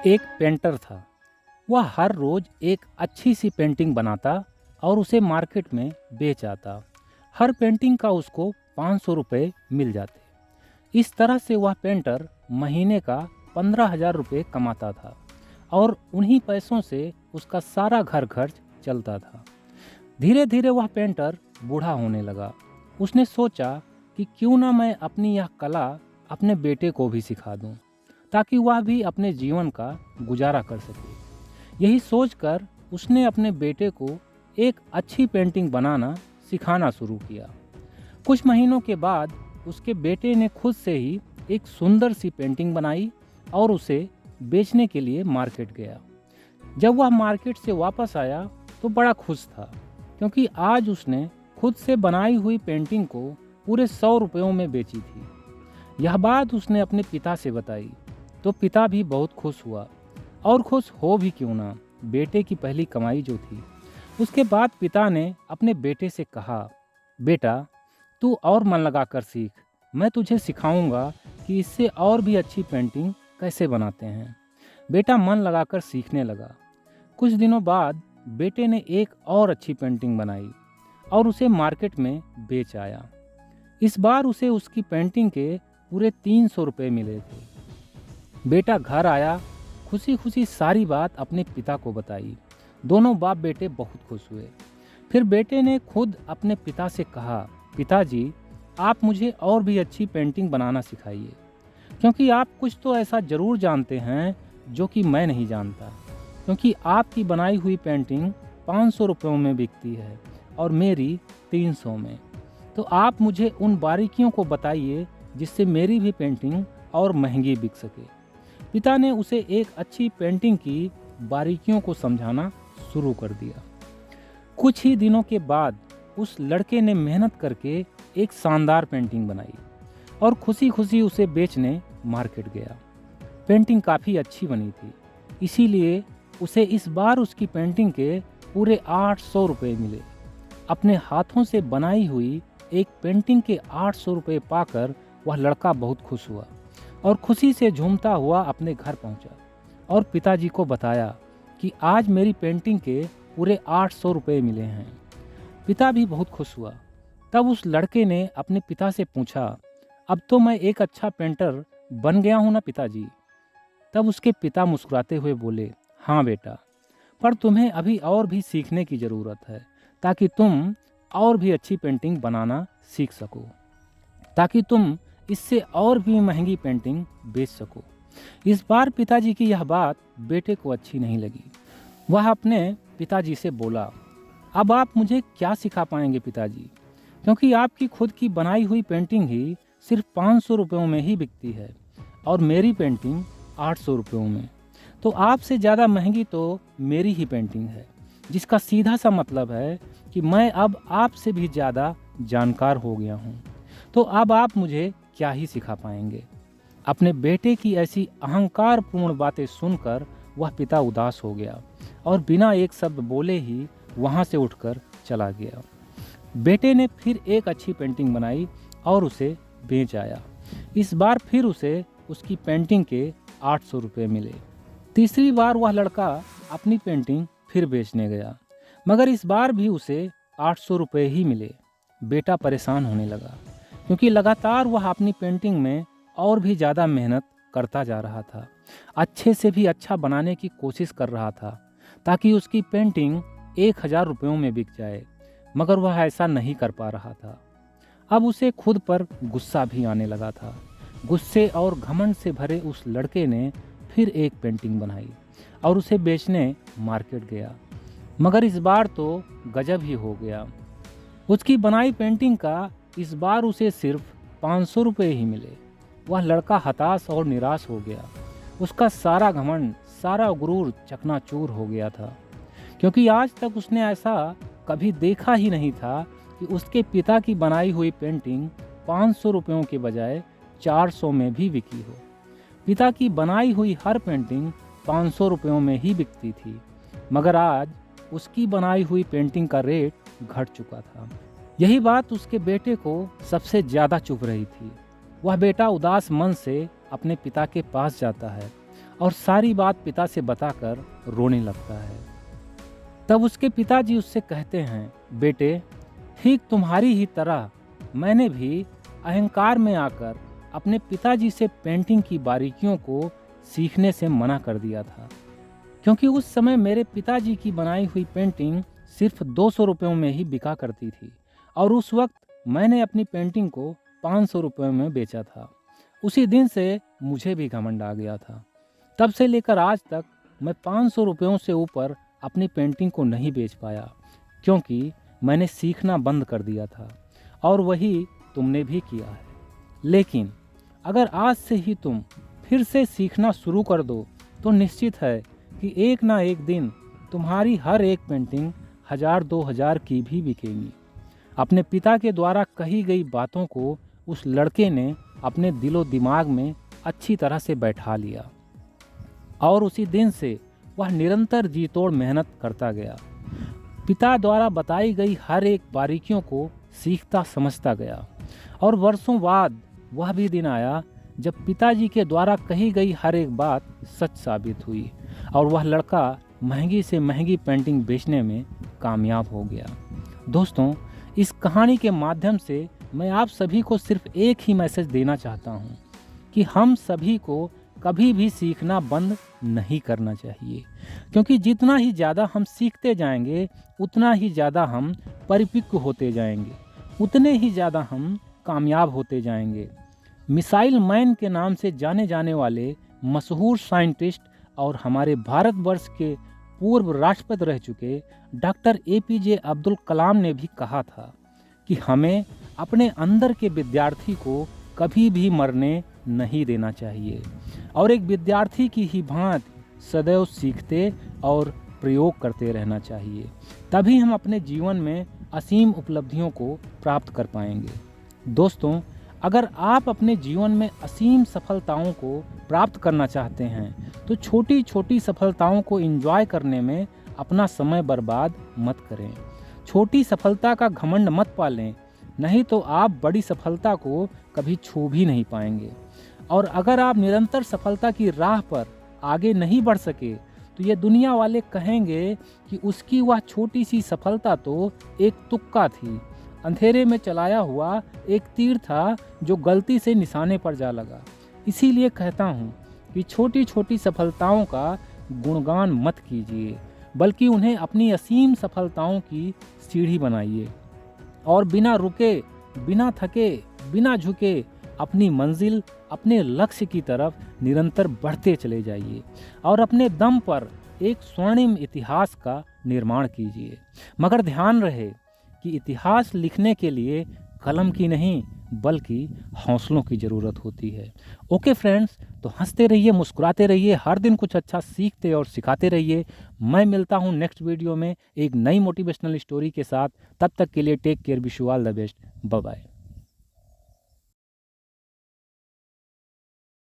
एक पेंटर था। वह हर रोज एक अच्छी सी पेंटिंग बनाता और उसे मार्केट में बेच आता। हर पेंटिंग का उसको 500 रुपये मिल जाते। इस तरह से वह पेंटर महीने का 15,000 रुपये कमाता था और उन्हीं पैसों से उसका सारा घर खर्च चलता था। धीरे धीरे वह पेंटर बूढ़ा होने लगा। उसने सोचा कि क्यों ना मैं अपनी यह कला अपने बेटे को भी सिखा दूं, ताकि वह भी अपने जीवन का गुजारा कर सके। यही सोचकर उसने अपने बेटे को एक अच्छी पेंटिंग बनाना सिखाना शुरू किया। कुछ महीनों के बाद उसके बेटे ने खुद से ही एक सुंदर सी पेंटिंग बनाई और उसे बेचने के लिए मार्केट गया। जब वह मार्केट से वापस आया तो बड़ा खुश था, क्योंकि आज उसने खुद से बनाई हुई पेंटिंग को पूरे 100 रुपयों में बेची थी। यह बात उसने अपने पिता से बताई तो पिता भी बहुत खुश हुआ, और खुश हो भी क्यों ना, बेटे की पहली कमाई जो थी। उसके बाद पिता ने अपने बेटे से कहा, बेटा तू और मन लगा कर सीख, मैं तुझे सिखाऊंगा कि इससे और भी अच्छी पेंटिंग कैसे बनाते हैं। बेटा मन लगाकर सीखने लगा। कुछ दिनों बाद बेटे ने एक और अच्छी पेंटिंग बनाई और उसे मार्केट में बेच आया। इस बार उसे उसकी पेंटिंग के पूरे 300 रुपये मिले थे। बेटा घर आया, खुशी खुशी सारी बात अपने पिता को बताई। दोनों बाप बेटे बहुत खुश हुए। फिर बेटे ने खुद अपने पिता से कहा, पिताजी आप मुझे और भी अच्छी पेंटिंग बनाना सिखाइए, क्योंकि आप कुछ तो ऐसा ज़रूर जानते हैं जो कि मैं नहीं जानता। क्योंकि आपकी बनाई हुई पेंटिंग 500 रुपयों में बिकती है और मेरी 300 में। तो आप मुझे उन बारीकियों को बताइए जिससे मेरी भी पेंटिंग और महंगी बिक सके। पिता ने उसे एक अच्छी पेंटिंग की बारीकियों को समझाना शुरू कर दिया। कुछ ही दिनों के बाद उस लड़के ने मेहनत करके एक शानदार पेंटिंग बनाई और खुशी खुशी उसे बेचने मार्केट गया। पेंटिंग काफ़ी अच्छी बनी थी, इसीलिए उसे इस बार उसकी पेंटिंग के पूरे 800 रुपये मिले। अपने हाथों से बनाई हुई एक पेंटिंग के 800 रुपये पाकर वह लड़का बहुत खुश हुआ और खुशी से झूमता हुआ अपने घर पहुंचा और पिताजी को बताया कि आज मेरी पेंटिंग के पूरे 800 रुपये मिले हैं। पिता भी बहुत खुश हुआ। तब उस लड़के ने अपने पिता से पूछा, अब तो मैं एक अच्छा पेंटर बन गया हूँ ना पिताजी? तब उसके पिता मुस्कुराते हुए बोले, हाँ बेटा, पर तुम्हें अभी और भी सीखने की ज़रूरत है, ताकि तुम और भी अच्छी पेंटिंग बनाना सीख सको, ताकि तुम इससे और भी महंगी पेंटिंग बेच सको। इस बार पिताजी की यह बात बेटे को अच्छी नहीं लगी। वह अपने पिताजी से बोला, अब आप मुझे क्या सिखा पाएंगे पिताजी, क्योंकि आपकी खुद की बनाई हुई पेंटिंग ही सिर्फ 500 रुपयों में ही बिकती है और मेरी पेंटिंग 800 रुपयों में। तो आपसे ज़्यादा महंगी तो मेरी ही पेंटिंग है, जिसका सीधा सा मतलब है कि मैं अब आपसे भी ज़्यादा जानकार हो गया हूँ। तो अब आप मुझे क्या ही सिखा पाएंगे। अपने बेटे की ऐसी अहंकारपूर्ण बातें सुनकर वह पिता उदास हो गया और बिना एक शब्द बोले ही वहाँ से उठकर चला गया। बेटे ने फिर एक अच्छी पेंटिंग बनाई और उसे बेच आया। इस बार फिर उसे उसकी पेंटिंग के 800 रुपये मिले। तीसरी बार वह लड़का अपनी पेंटिंग फिर बेचने गया, मगर इस बार भी उसे 800 रुपये ही मिले। बेटा परेशान होने लगा, क्योंकि लगातार वह अपनी पेंटिंग में और भी ज़्यादा मेहनत करता जा रहा था, अच्छे से भी अच्छा बनाने की कोशिश कर रहा था, ताकि उसकी पेंटिंग 1000 रुपयों में बिक जाए, मगर वह ऐसा नहीं कर पा रहा था। अब उसे खुद पर गुस्सा भी आने लगा था। गुस्से और घमंड से भरे उस लड़के ने फिर एक पेंटिंग बनाई और उसे बेचने मार्केट गया, मगर इस बार तो गजब ही हो गया। उसकी बनाई पेंटिंग का इस बार उसे सिर्फ 500 रुपये ही मिले। वह लड़का हताश और निराश हो गया। उसका सारा घमंड, सारा गुरूर चकनाचूर हो गया था, क्योंकि आज तक उसने ऐसा कभी देखा ही नहीं था कि उसके पिता की बनाई हुई पेंटिंग 500 रुपयों के बजाय 400 में भी बिकी हो। पिता की बनाई हुई हर पेंटिंग 500 रुपयों में ही बिकती थी, मगर आज उसकी बनाई हुई पेंटिंग का रेट घट चुका था। यही बात उसके बेटे को सबसे ज़्यादा चुभ रही थी। वह बेटा उदास मन से अपने पिता के पास जाता है और सारी बात पिता से बताकर रोने लगता है। तब उसके पिताजी उससे कहते हैं, बेटे, ठीक तुम्हारी ही तरह मैंने भी अहंकार में आकर अपने पिताजी से पेंटिंग की बारीकियों को सीखने से मना कर दिया था, क्योंकि उस समय मेरे पिताजी की बनाई हुई पेंटिंग सिर्फ 200 रुपयों में ही बिका करती थी और उस वक्त मैंने अपनी पेंटिंग को 500 रुपयों में बेचा था। उसी दिन से मुझे भी घमंड आ गया था। तब से लेकर आज तक मैं 500 रुपयों से ऊपर अपनी पेंटिंग को नहीं बेच पाया, क्योंकि मैंने सीखना बंद कर दिया था और वही तुमने भी किया है। लेकिन अगर आज से ही तुम फिर से सीखना शुरू कर दो तो निश्चित है कि एक ना एक दिन तुम्हारी हर एक पेंटिंग 1000-2000 की भी बिकेगी। अपने पिता के द्वारा कही गई बातों को उस लड़के ने अपने दिलो दिमाग में अच्छी तरह से बैठा लिया और उसी दिन से वह निरंतर जी तोड़ मेहनत करता गया। पिता द्वारा बताई गई हर एक बारीकियों को सीखता समझता गया और वर्षों बाद वह भी दिन आया जब पिताजी के द्वारा कही गई हर एक बात सच साबित हुई और वह लड़का महंगी से महंगी पेंटिंग बेचने में कामयाब हो गया। दोस्तों, इस कहानी के माध्यम से मैं आप सभी को सिर्फ एक ही मैसेज देना चाहता हूँ कि हम सभी को कभी भी सीखना बंद नहीं करना चाहिए, क्योंकि जितना ही ज़्यादा हम सीखते जाएंगे उतना ही ज़्यादा हम परिपक्व होते जाएंगे, उतने ही ज़्यादा हम कामयाब होते जाएंगे। मिसाइल मैन के नाम से जाने जाने वाले मशहूर साइंटिस्ट और हमारे भारतवर्ष के पूर्व राष्ट्रपति रह चुके डॉक्टर APJ अब्दुल कलाम ने भी कहा था कि हमें अपने अंदर के विद्यार्थी को कभी भी मरने नहीं देना चाहिए और एक विद्यार्थी की ही भांति सदैव सीखते और प्रयोग करते रहना चाहिए। तभी हम अपने जीवन में असीम उपलब्धियों को प्राप्त कर पाएंगे। दोस्तों, अगर आप अपने जीवन में असीम सफलताओं को प्राप्त करना चाहते हैं तो छोटी छोटी सफलताओं को एंजॉय करने में अपना समय बर्बाद मत करें। छोटी सफलता का घमंड मत पालें, नहीं तो आप बड़ी सफलता को कभी छू भी नहीं पाएंगे। और अगर आप निरंतर सफलता की राह पर आगे नहीं बढ़ सके तो ये दुनिया वाले कहेंगे कि उसकी वह छोटी सी सफलता तो एक तुक्का थी, अंधेरे में चलाया हुआ एक तीर था जो गलती से निशाने पर जा लगा। इसीलिए कहता हूँ कि छोटी छोटी सफलताओं का गुणगान मत कीजिए, बल्कि उन्हें अपनी असीम सफलताओं की सीढ़ी बनाइए और बिना रुके, बिना थके, बिना झुके अपनी मंजिल, अपने लक्ष्य की तरफ निरंतर बढ़ते चले जाइए और अपने दम पर एक स्वर्णिम इतिहास का निर्माण कीजिए। मगर ध्यान रहे कि इतिहास लिखने के लिए कलम की नहीं बल्कि हौसलों की ज़रूरत होती है। ओके फ्रेंड्स, तो हंसते रहिए, मुस्कुराते रहिए, हर दिन कुछ अच्छा सीखते और सिखाते रहिए। मैं मिलता हूँ नेक्स्ट वीडियो में एक नई मोटिवेशनल स्टोरी के साथ। तब तक के लिए take care, wish you all the best, bye bye.